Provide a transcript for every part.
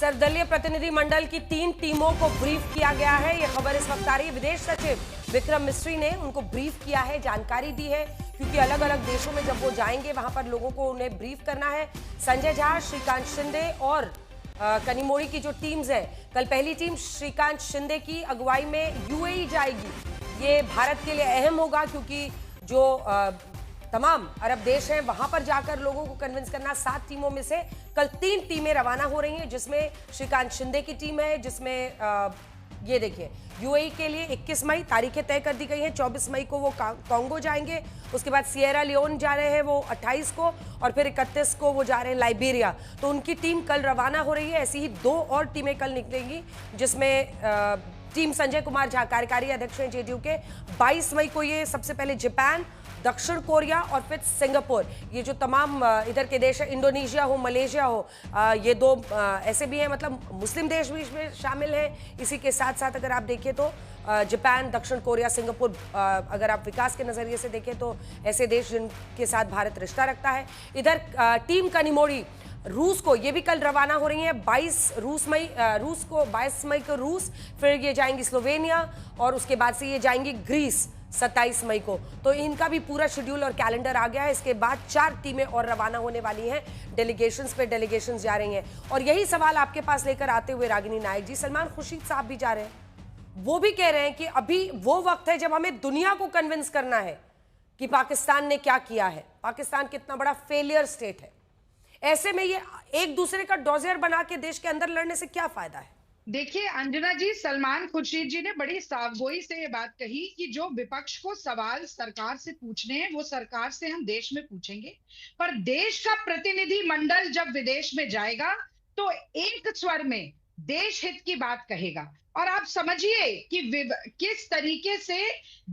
सर्वदलीय प्रतिनिधि मंडल की 3 टीमों को ब्रीफ किया गया है। यह खबर इस वक्त आ रही है। विदेश सचिव विक्रम मिस्री ने उनको ब्रीफ किया है, जानकारी दी है, क्योंकि अलग अलग देशों में जब वो जाएंगे वहां पर लोगों को उन्हें ब्रीफ करना है। संजय झा, श्रीकांत शिंदे और कनिमोड़ी की जो टीम्स है, कल पहली टीम श्रीकांत शिंदे की अगुवाई में यूएई जाएगी। ये भारत के लिए अहम होगा, क्योंकि जो तमाम अरब देश हैं वहां पर जाकर लोगों को कन्विंस करना। 7 टीमों में से कल 3 टीमें रवाना हो रही हैं, जिसमें श्रीकांत शिंदे की टीम है, जिसमें ये देखिए यूएई के लिए 21 मई तारीखें तय कर दी गई हैं। 24 मई को वो कॉन्गो जाएंगे, उसके बाद सिएरा लियोन जा रहे हैं वो 28 को, और फिर 31 को वो जा रहे हैं लाइबेरिया। तो उनकी टीम कल रवाना हो रही है। ऐसी ही 2 और टीमें कल निकलेंगी, जिसमें टीम संजय कुमार झा कार्यकारी अध्यक्ष हैं जेडीयू के। 22 मई को ये सबसे पहले जापान, दक्षिण कोरिया और फिर सिंगापुर, ये जो तमाम इधर के देश है, इंडोनेशिया हो, मलेशिया हो, ये 2 ऐसे भी हैं, मतलब मुस्लिम देश भी इसमें शामिल हैं। इसी के साथ साथ अगर आप देखें तो जापान, दक्षिण कोरिया, सिंगापुर, अगर आप विकास के नजरिए से देखें तो ऐसे देश जिनके साथ भारत रिश्ता रखता है। इधर टीम कनिमोड़ी रूस को, ये भी कल रवाना हो रही है। 22 मई को रूस, फिर ये जाएंगी स्लोवेनिया, और उसके बाद से ये जाएंगी ग्रीस 27 मई को। तो इनका भी पूरा शेड्यूल और कैलेंडर आ गया है। इसके बाद 4 टीमें और रवाना होने वाली हैं। डेलीगेशंस पे डेलीगेशंस जा रही हैं। और यही सवाल आपके पास लेकर आते हुए रागिनी नायक जी, सलमान खुर्शीद साहब भी जा रहे हैं। वो भी कह रहे हैं कि अभी वो वक्त है जब हमें दुनिया को कन्विंस करना है कि पाकिस्तान ने क्या किया है, पाकिस्तान कितना बड़ा फेलियर स्टेट है। ऐसे में ये एक दूसरे का डोजियर बना के देश के अंदर लड़ने से क्या फायदा है? देखिए अंजना जी, सलमान खुर्शीद जी ने बड़ी साफगोई से ये बात कही कि जो विपक्ष को सवाल सरकार से पूछने हैं वो सरकार से हम देश में पूछेंगे, पर देश का प्रतिनिधि मंडल जब विदेश में जाएगा तो एक स्वर में देश हित की बात कहेगा। और आप समझिए कि किस तरीके से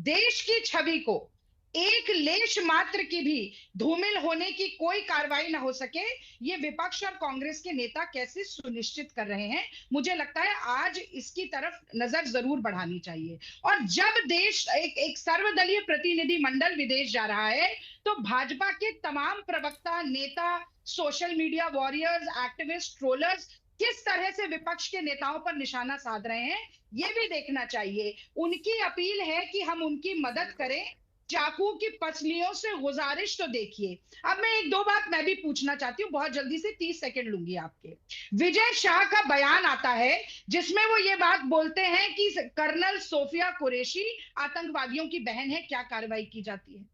देश की छवि को एक लेश मात्र की भी धूमिल होने की कोई कार्रवाई ना हो सके, ये विपक्ष और कांग्रेस के नेता कैसे सुनिश्चित कर रहे हैं। मुझे लगता है आज इसकी तरफ नजर जरूर बढ़ानी चाहिए। और जब देश एक सर्वदलीय प्रतिनिधि मंडल विदेश जा रहा है तो भाजपा के तमाम प्रवक्ता, नेता, social media warriors, activist, trollers किस तरह से विपक्ष के नेताओं पर निशाना साध रहे हैं, ये भी देखना चाहिए। उनकी अपील है कि हम उनकी मदद करें। चाकू की पसलियों से गुजारिश तो देखिए। अब मैं 1-2 बात मैं भी पूछना चाहती हूँ, बहुत जल्दी से 30 सेकंड लूंगी आपके। विजय शाह का बयान आता है जिसमें वो ये बात बोलते हैं कि कर्नल सोफिया कुरैशी आतंकवादियों की बहन है, क्या कार्रवाई की जाती है।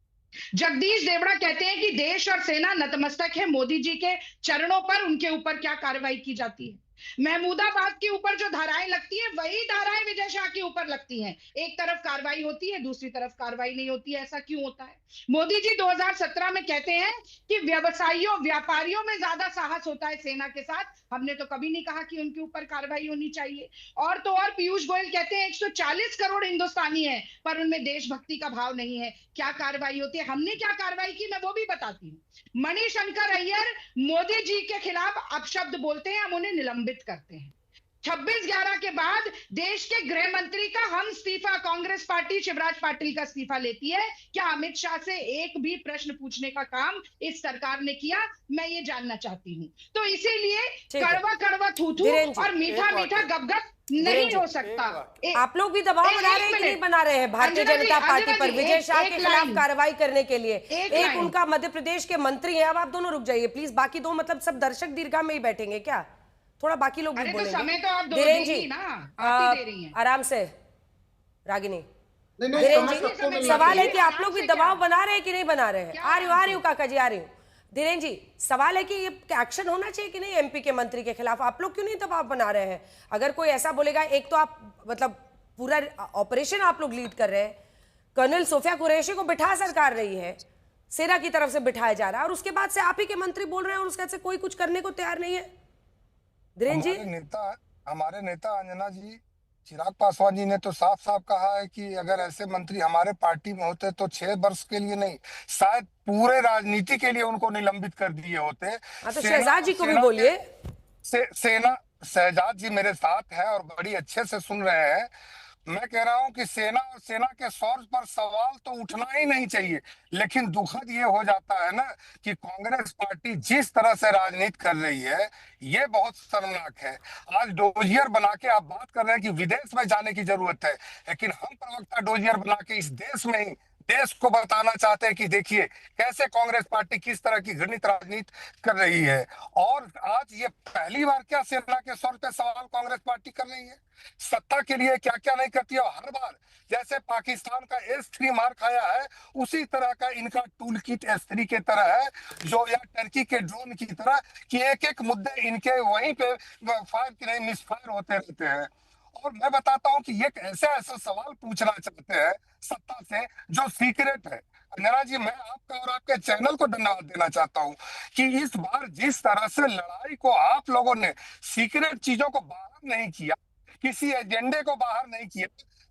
जगदीश देवड़ा कहते हैं कि देश और सेना नतमस्तक है मोदी जी के चरणों पर, उनके ऊपर क्या कार्रवाई की जाती है। महमूदाबाद के ऊपर जो धाराएं लगती है वही धाराएं विजय शाह के ऊपर लगती हैं। एक तरफ कार्रवाई होती है, दूसरी तरफ कार्रवाई नहीं होती है। ऐसा क्यों होता है? मोदी जी 2017 में कहते हैं कि व्यवसायियों, व्यापारियों में ज्यादा साहस होता है सेना के साथ। हमने तो कभी नहीं कहा कि उनके ऊपर कार्रवाई होनी चाहिए। और तो और पीयूष गोयल कहते हैं 140 करोड़ हिंदुस्तानी है पर उनमें देशभक्ति का भाव नहीं है, क्या कार्रवाई होती है। हमने क्या कार्रवाई की मैं वो भी बताती हूँ। मणिशंकर अय्यर मोदी जी के खिलाफ अपशब्द बोलते हैं, हम उन्हें निलंबित करते हैं। 26/11 के बाद देश के गृह मंत्री का हम इस्तीफा, कांग्रेस पार्टी शिवराज पाटिल का इस्तीफा लेती है। क्या अमित शाह से एक भी प्रश्न पूछने का काम इस सरकार ने किया? मैं ये जानना चाहती हूँ। तो इसीलिए कड़वा कड़वा थू थू और मीठा मीठा गपगप नहीं हो सकता। आप लोग भी दबाव बना रहे हैं कि नहीं बना रहे हैं भारतीय जनता पार्टी पर विजय शाह के खिलाफ कार्रवाई करने के लिए? एक उनका मध्य प्रदेश के मंत्री है। अब आप दोनों रुक जाइए प्लीज, बाकी 2 मतलब सब दर्शक दीर्घा में ही बैठेंगे क्या? थोड़ा बाकी लोग भी बोलेंगे। तो समय तो आप धीरेन जी ना, आप ही दे रही हैं। आराम से रागिनी। धीरेन जी, सवाल है कि आप लोग भी दबाव बना रहे हैं कि नहीं बना रहे हैं? आ रही हूँ काका जी, आ रही हूँ। धीरेन जी, सवाल है कि ये एक्शन होना चाहिए कि नहीं एमपी के मंत्री के खिलाफ? आप लोग क्यों नहीं दबाव बना रहे हैं? अगर कोई ऐसा बोलेगा, एक तो आप मतलब पूरा ऑपरेशन आप लोग लीड कर रहे हैं, कर्नल सोफिया कुरैशी को बिठा सरकार रही है, सेना की तरफ से बिठाया जा रहा है, और उसके बाद से आप ही के मंत्री बोल रहे हैं और उसके कोई कुछ करने को तैयार नहीं है। हमारे नेता अंजना जी, चिराग पासवान जी ने तो साफ साफ कहा है कि अगर ऐसे मंत्री हमारे पार्टी में होते तो 6 वर्ष के लिए नहीं, शायद पूरे राजनीति के लिए उनको निलंबित कर दिए होते। तो शहजाद जी को भी बोलिए। सेना शहजाद जी मेरे साथ है और बड़ी अच्छे से सुन रहे हैं। मैं कह रहा हूं कि सेना और सेना के सोर्स पर सवाल तो उठना ही नहीं चाहिए, लेकिन दुखद ये हो जाता है ना कि कांग्रेस पार्टी जिस तरह से राजनीति कर रही है, ये बहुत शर्मनाक है। आज डोजियर बना के आप बात कर रहे हैं कि विदेश में जाने की जरूरत है, लेकिन हम प्रवक्ता डोजियर बना के इस देश में ही देश को बताना चाहते हैं कि देखिए कैसे कांग्रेस पार्टी किस तरह की घृणित राजनीति कर रही है। और आज ये पहली बार क्या सेना के स्वर पे सवाल कांग्रेस पार्टी कर रही है? सत्ता के लिए क्या क्या नहीं करती है। हर बार जैसे पाकिस्तान का S3 मार खाया है, उसी तरह का इनका टूल किट S3 के तरह है, जो या टर्की के ड्रोन की तरह कि एक एक मुद्दे इनके वहीं पे फायर की नहीं मिस फायर होते रहते हैं। और मैं बताता हूं कि ये ऐसे ऐसे सवाल पूछना चाहते हैं सत्ता से जो सीक्रेट है। अंजना जी, मैं आपका और आपके चैनल को धन्यवाद देना चाहता हूं कि इस बार जिस तरह से लड़ाई को आप लोगों ने सीक्रेट चीजों को बाहर नहीं किया, किसी एजेंडे को बाहर नहीं किया,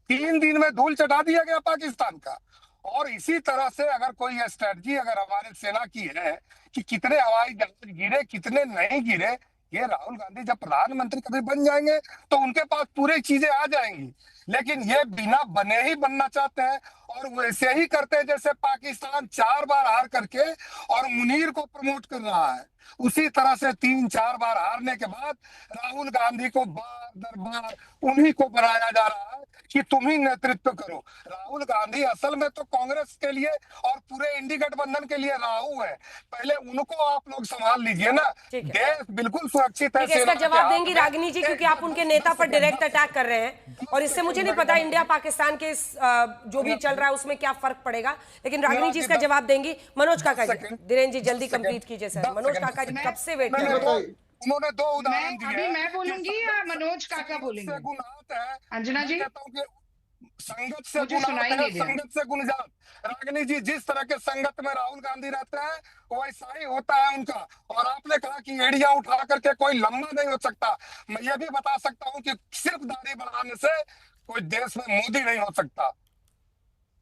3 दिन में धूल चटा दिया गया पाकिस्तान का। और इसी तरह से अगर कोई स्ट्रेटजी अगर हमारे सेना की है कि कितने हवाई जहाज गिरे कितने नहीं गिरे, ये राहुल गांधी जब प्रधानमंत्री कभी बन जाएंगे तो उनके पास पूरी चीजें आ जाएंगी। लेकिन ये बिना बने ही बनना चाहते हैं और वैसे ही करते हैं जैसे पाकिस्तान 4 बार हार करके और मुनीर को प्रमोट कर रहा है। उसी तरह से 3-4 बार हारने के बाद राहुल गांधी को बार दर बार उन्हीं को बनाया जा रहा है कि तुम ही नेतृत्व करो। राहुल गांधी असल में तो कांग्रेस के लिए और पूरे इंडी गठबंधन के लिए राहु है। पहले उनको आप लोग संभाल लीजिए ना। देश बिल्कुल सुरक्षित है। इसका जवाब देंगी रागिनी जी, क्योंकि आप उनके नेता पर डायरेक्ट अटैक कर रहे हैं और इससे मुझे नहीं पता इंडिया पाकिस्तान के जो भी चल रहा है उसमें क्या फर्क पड़ेगा, लेकिन रागिनी जी इसका जवाब देंगी। मनोज काका जी, धीरेन जी जल्दी कंप्लीट कीजिए सर। मनोज काका जी कब से वेट कर रहे हैं? उन्होंने 2 उदाहरण दिए। अभी मैं बोलूंगी या मनोज काका बोलेंगे? अंजना जी, संगत से मुझे सुनाई नहीं दिया। संगत से गुणजात। रागिनी जी, जिस तरह के संगत में राहुल गांधी रहते हैं वैसा ही होता है उनका। और आपने कहा कि एड़ियां उठा करके कोई लंबा नहीं हो सकता। मैं ये भी बता सकता हूं कि सिर्फ दाढ़ी बढ़ाने से कोई देश में मोदी नहीं हो सकता।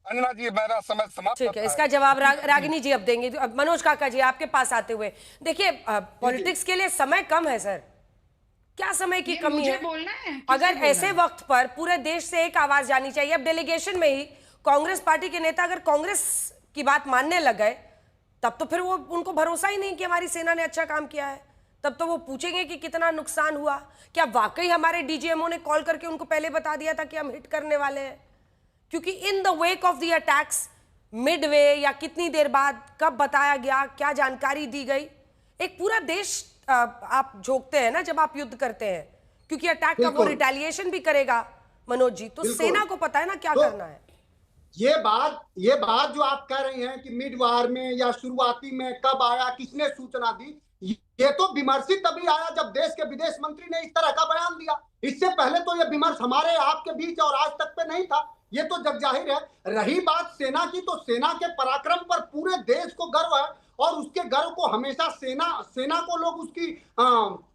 अन्ना जी, मेरा समय समाप्त। ठीक है, इसका जवाब रागिनी जी अब देंगे। मनोज काका जी आपके पास आते हुए, देखिए पॉलिटिक्स के लिए समय कम है सर, क्या समय की कमी है? अगर ऐसे वक्त पर पूरे देश से एक आवाज जानी चाहिए। अब डेलीगेशन में ही कांग्रेस पार्टी के नेता अगर कांग्रेस की बात मानने लग गए तब तो फिर वो उनको भरोसा ही नहीं कि हमारी सेना ने अच्छा काम किया है। तब तो वो पूछेंगे कि कितना नुकसान हुआ, क्या वाकई हमारे डीजीएमओ ने कॉल करके उनको पहले बता दिया था कि हम हिट करने वाले हैं? क्योंकि in the wake of the attacks Midway या कितनी देर बाद कब बताया गया, क्या जानकारी दी गई, एक पूरा देश आप झोंकते हैं ना जब आप युद्ध करते हैं, क्योंकि अटैक का वो रिटेलिएशन भी करेगा मनोज जी, तो सेना को पता है ना क्या करना है। ये बात जो आप कह रही हैं कि मिड वार में या शुरुआती में कब आया, किसने सूचना दी, ये तो विमर्शित तभी आया जब देश के विदेश मंत्री ने इस तरह का बयान दिया। इससे पहले तो ये विमर्श हमारे आपके बीच और आज तक पे नहीं था। ये तो जग जाहिर है। रही बात सेना की, तो सेना के पराक्रम पर पूरे देश को गर्व है और उसके गर्व को हमेशा सेना को लोग उसकी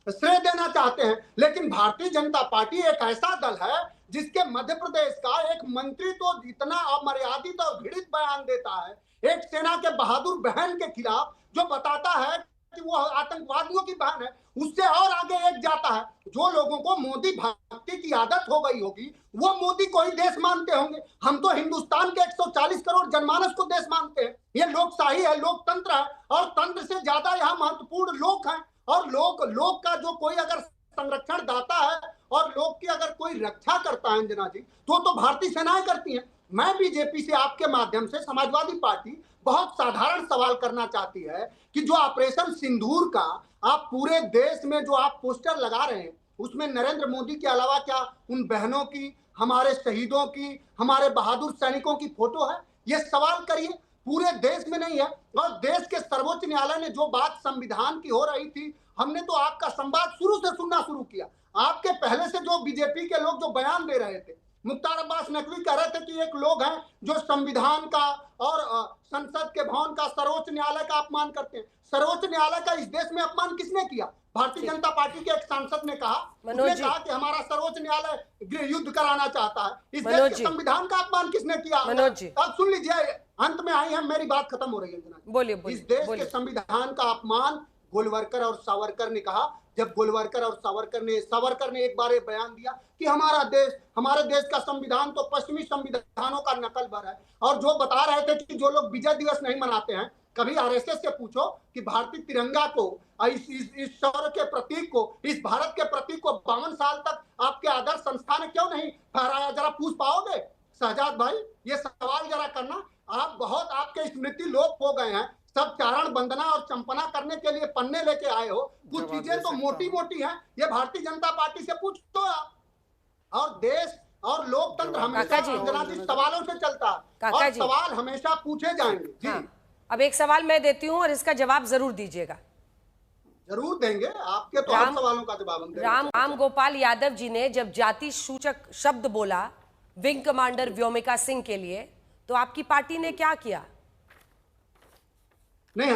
श्रेय देना चाहते हैं। लेकिन भारतीय जनता पार्टी एक ऐसा दल है जिसके मध्य प्रदेश का एक मंत्री तो इतना अमर्यादित और घृणित बयान देता है एक सेना के बहादुर बहन के खिलाफ, जो बताता है कि वो आतंकवादियों की बहन है। उससे और आगे एक जाता है, जो लोगों को मोदी भक्ति की आदत हो गई होगी वो मोदी को ही देश मानते होंगे। हम तो हिंदुस्तान के 140 करोड़ जनमानस को देश मानते हैं। ये लोकशाही है, लोकतंत्र है और तंत्र से ज्यादा यहाँ महत्वपूर्ण लोक है। और लोक का जो कोई अगर संरक्षण दाता है और लोक की अगर कोई रक्षा करता है अंजना जी, तो भारतीय सेनाएं करती हैं। मैं बीजेपी से आपके माध्यम से समाजवादी पार्टी बहुत साधारण सवाल करना चाहती है कि जो ऑपरेशन सिंदूर का आप पूरे देश में जो आप पोस्टर लगा रहे हैं, उसमें नरेंद्र मोदी के अलावा क्या उन बहनों की, हमारे शहीदों की, हमारे बहादुर सैनिकों की फोटो है? ये सवाल करिए। पूरे देश में नहीं है। और देश के सर्वोच्च न्यायालय ने जो बात संविधान की हो रही थी, हमने तो आपका संवाद शुरू से सुनना शुरू किया। आपके पहले से जो बीजेपी के लोग जो बयान दे रहे थे, मुख्तार अब्बास नकवी कह रहे थे कि एक लोग हैं जो संविधान का और संसद के भवन का, सर्वोच्च न्यायालय का अपमान करते हैं। सर्वोच्च न्यायालय का इस देश में अपमान किसने किया? भारतीय जनता पार्टी के एक सांसद ने कहा, उसने कहा कि हमारा सर्वोच्च न्यायालय युद्ध कराना चाहता है। इस देश के संविधान का अपमान किसने किया? अब सुन लीजिए, अंत में आई है, मेरी बात खत्म हो रही है। बोलिए। इस देश के संविधान का अपमान गोलवरकर और सावरकर ने कहा, जब गोलवरकर और सावरकर ने एक बार एक बयान दिया कि हमारे देश का संविधान तो पश्चिमी संविधानों का नकल भर है, और जो बता रहे थे कि जो लोग विजय दिवस नहीं मनाते हैं, कभी आरएसएस से पूछो कि भारतीय तिरंगा को, इस शौर्य के प्रतीक को, इस भारत के प्रतीक को 52 साल तक आपके आदर्श संस्था ने क्यों नहीं फहराया? जरा पूछ पाओगे शहजाद भाई? ये सवाल जरा करना। आपके स्मृति लोप हो गए हैं, सब चारण वंदना और चंपना करने के लिए पन्ने लेके आए हो, कुछ चीजें तो मोटी मोटी हैं, ये भारतीय जनता पार्टी से पूछो आप। और देश और लोकतंत्र हमेशा अंजना जी सवालों से चलता है, और सवाल हमेशा पूछे जाएंगे जी। हाँ, अब एक सवाल मैं देती हूँ और इसका जवाब जरूर दीजिएगा। जरूर देंगे, आपके तो हर सवालों का जवाब हम देंगे। राम गोपाल यादव जी ने जब जाति सूचक शब्द बोला विंग कमांडर व्योमिका सिंह के लिए, तो आपकी पार्टी ने क्या किया? नहीं,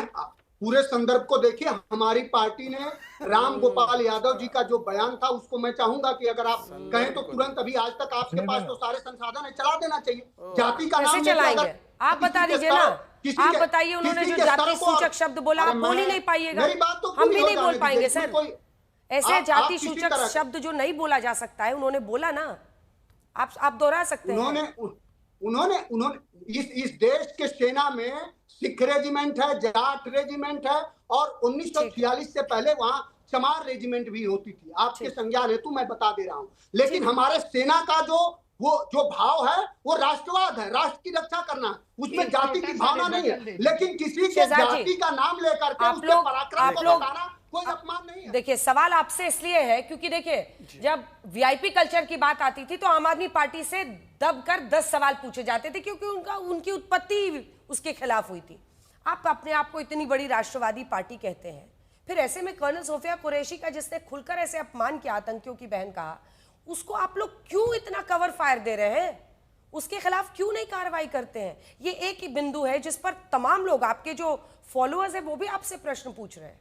पूरे संदर्भ को देखिए। हमारी पार्टी ने राम गोपाल यादव जी का जो बयान था उसको मैं चाहूंगा कि अगर आप कहें तो तुरंत, अभी आज तक आपके पास तो सारे संसाधन है, चला देना चाहिए। जाति का नाम चलाएंगे, आप बता दीजिए ना, आप बताइए। उन्होंने जो जाति सूचक शब्द बोला आप बोल ही नहीं पाइएगा, हम भी नहीं बोल पाएंगे सर। ऐसे जाति सूचक शब्द जो नहीं बोला जा सकता है, उन्होंने बोला ना, आप दोहरा सकते हैं। उन्होंने इस देश के सेना में सिख रेजिमेंट है, जाट रेजिमेंट है, और 1946 से पहले वहां चमार रेजिमेंट भी होती थी। आपके संज्ञान हेतु मैं बता दे रहा हूं। लेकिन हमारे सेना का जो भाव है वो राष्ट्रवाद है, राष्ट्र की रक्षा करना है, उसमें जाति की भावना नहीं है। लेकिन किसी के जाति का नाम लेकर के उसके पराक्रम को बताना कोई अपमान नहीं है। देखिए, सवाल आपसे इसलिए है क्योंकि देखिए, जब वीआईपी कल्चर की बात आती थी तो आम आदमी पार्टी से दबकर 10 सवाल पूछे जाते थे, क्योंकि उनकी उत्पत्ति उसके खिलाफ हुई थी। आप अपने आप को इतनी बड़ी राष्ट्रवादी पार्टी कहते हैं, फिर ऐसे में कर्नल सोफिया कुरैशी का जिसने खुलकर ऐसे अपमान किया, आतंकियों की बहन कहा, उसको आप लोग क्यों इतना कवर फायर दे रहे हैं? उसके खिलाफ क्यों नहीं कार्रवाई करते हैं? ये एक ही बिंदु है जिस पर तमाम लोग, आपके जो फॉलोअर्स है वो भी आपसे प्रश्न पूछ रहे हैं।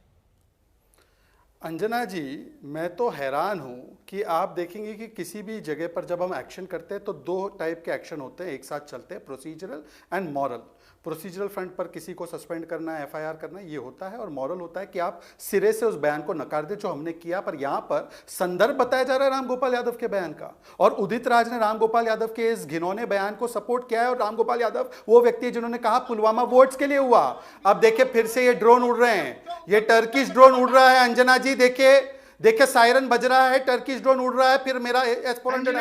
अंजना जी, मैं तो हैरान हूं कि आप देखेंगे कि किसी भी जगह पर जब हम एक्शन करते हैं तो 2 टाइप के एक्शन होते हैं, एक साथ चलते हैं, procedural and moral. Procedural front पर किसी को सस्पेंड करना है, एफआईआर करना है, ये होता है, और मॉरल होता है कि आप सिरे से उस बयान को नकार दें जो हमने किया। पर यहाँ पर संदर्भ बताया जा रहा है राम गोपाल यादव के बयान का, और उदित राज ने राम गोपाल यादव के इस घिनौने बयान को सपोर्ट किया है। और राम गोपाल यादव वो व्यक्ति है जिन्होंने कहा पुलवामा वोट्स के लिए हुआ। अब देखिए फिर से ये ड्रोन उड़ रहे हैं, ये टर्किश ड्रोन उड़ रहा है। अंजना जी देखिए सायरन बज रहा है, टर्किश ड्रोन उड़ रहा है, फिर मेरा S-400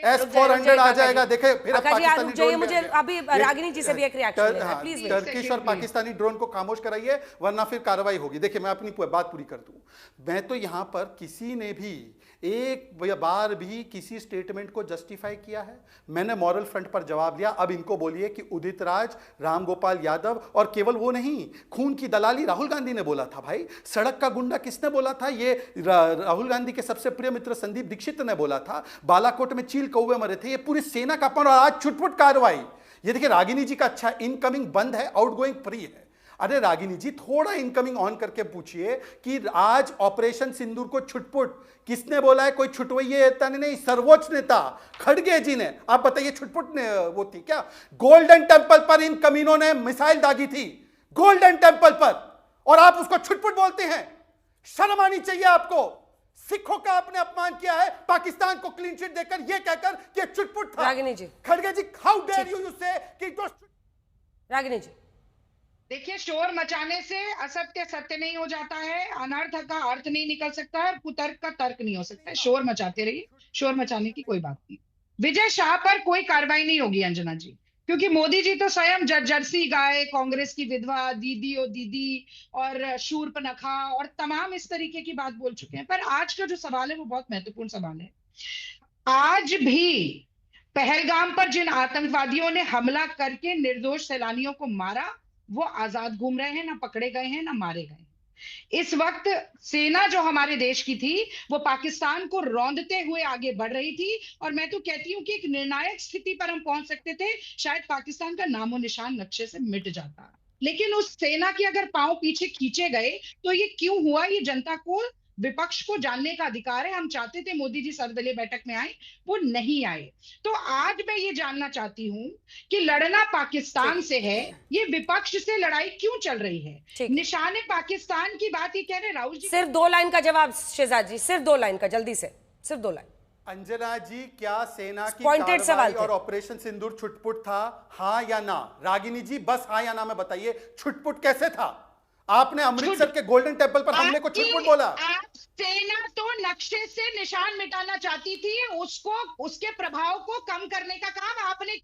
S-400 आ जाएगा। देखिए फिर पाकिस्तानी ड्रोन, मुझे अभी रागिनी जी से भी एक रिएक्शन लेना है, प्लीज। टर्किश और पाकिस्तानी ड्रोन को खामोश कराइए वरना फिर कार्रवाई होगी। देखिए मैं अपनी बात पूरी कर दूं, मैं तो यहां पर किसी ने भी एक बार भी किसी स्टेटमेंट को जस्टिफाई किया है? मैंने मॉरल फ्रंट पर जवाब दिया। अब इनको बोलिए कि उदित राज, राम गोपाल यादव, और केवल वो नहीं, खून की दलाली राहुल गांधी ने बोला था। भाई सड़क का गुंडा किसने बोला था? ये राहुल गांधी के सबसे प्रिय मित्र संदीप दीक्षित ने बोला था। बालाकोट में चील कौवे मरे थे। ये पूरी सेना का अपमान, और आज छुटपुट कार्रवाई। ये देखिए रागिनी जी का अच्छा इनकमिंग बंद है, आउटगोइंग फ्री है। अरे रागिनी जी थोड़ा इनकमिंग ऑन करके पूछिए कि आज ऑपरेशन सिंदूर को छुटपुट किसने बोला है? कोई छुटवैये नेता ने नहीं, सर्वोच्च नेता खड़गे जी ने। आप बताइए छुटपुट ने वो थी क्या? गोल्डन टेंपल पर इन कमीनों ने मिसाइल दागी थी, गोल्डन टेंपल पर, और आप उसको छुटपुट बोलते हैं? शर्म आनी चाहिए आपको। सिखों का आपने अपमान किया है, पाकिस्तान को क्लीन चिट देकर यह कहकर कि छुटपुट था। रागिनी जी, खड़गे जी, हाउ डेयर यू से कि जो रागिनी जी, देखिए, शोर मचाने से असत्य सत्य नहीं हो जाता है, अनर्थ का अर्थ नहीं निकल सकता है, कुतर्क का तर्क नहीं हो सकता है। शोर मचाते रहिए, शोर मचाने की कोई बात नहीं। विजय शाह पर कोई कार्रवाई नहीं होगी अंजना जी, क्योंकि मोदी जी तो स्वयं जर्सी गाय, कांग्रेस की विधवा, दीदी ओ दीदी और शूर्पणखा और तमाम इस तरीके की बात बोल चुके हैं। पर आज का जो सवाल है वो बहुत महत्वपूर्ण सवाल है। आज भी पहलगाम पर जिन आतंकवादियों ने हमला करके निर्दोष सैलानियों को मारा, वो आजाद घूम रहे हैं, ना पकड़े गए हैं ना मारे गए हैं। इस वक्त सेना जो हमारे देश की थी वो पाकिस्तान को रौंदते हुए आगे बढ़ रही थी, और मैं तो कहती हूं कि एक निर्णायक स्थिति पर हम पहुंच सकते थे, शायद पाकिस्तान का नामो निशान नक्शे से मिट जाता। लेकिन उस सेना के अगर पांव पीछे खींचे गए तो ये क्यों हुआ, ये जनता को विपक्ष को जानने का अधिकार है। हम चाहते थे मोदी जी सर्वदलीय बैठक में आए, वो नहीं आए। तो आज मैं ये जानना चाहती हूँ कि लड़ना पाकिस्तान से है, ये विपक्ष से लड़ाई क्यों चल रही है? निशाने पाकिस्तान की बात ये कह रहे राहुल जी। सिर्फ 2 लाइन का जवाब शहजाद जी, सिर्फ 2 लाइन का, जल्दी से, सिर्फ 2 लाइन। अंजना जी, क्या सेना की पॉइंटेड सवाल कार्रवाई और ऑपरेशन सिंदूर छुटपुट था, हाँ या ना? रागिनी जी बस हाँ या ना में बताइए, छुटपुट कैसे था? आपने अमृतसर के गोल्डन टेम्पल पर हमले को छुटपुट बोला। आप सेना तो नक्शे से निशान मिटाना चाहती थी, उसको, उसके प्रभाव को कम करने का काम आपने